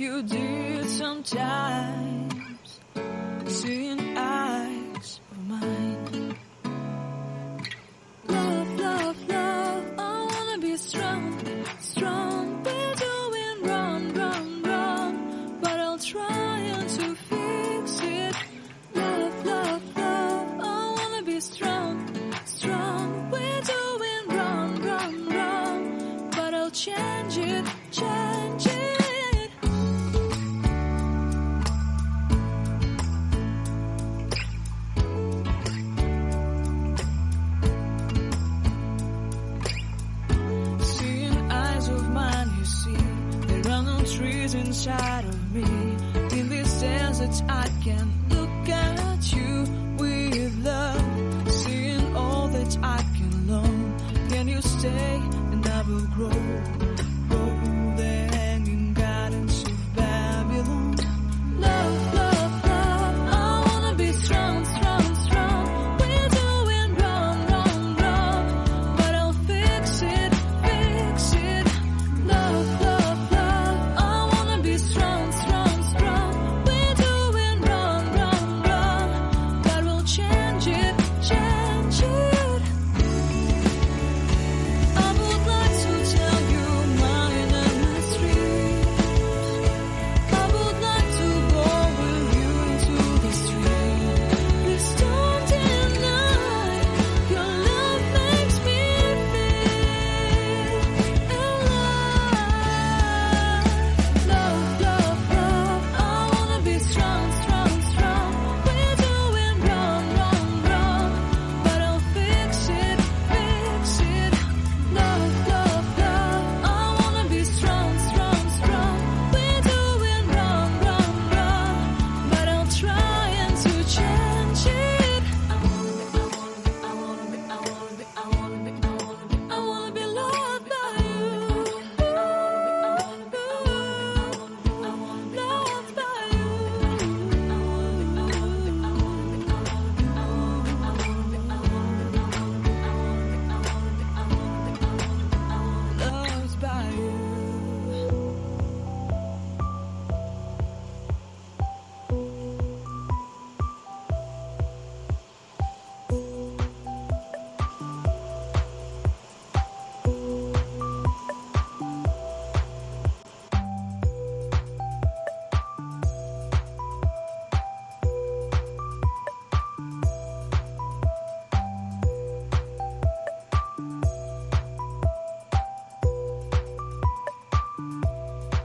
you did sometimes, seeing eyes of mine. Love, love, love, I wanna be strong, strong. We're doing wrong, wrong, wrong, but I'll try to fix it. Love, love, love, I wanna be strong, strong. We're doing wrong, wrong, wrong, but I'll change it, change it. Trees inside of me. In this desert I can look at you with love, seeing all that I can learn. Can you stay and I will grow, grow the hanging gardens of Babylon. Love, love, love, I wanna be strong, strong, strong. We're doing wrong, wrong, wrong, but I'll fix it, fix it. Love, love, strong, strong, strong. We're doing wrong, wrong, wrong, but we'll change.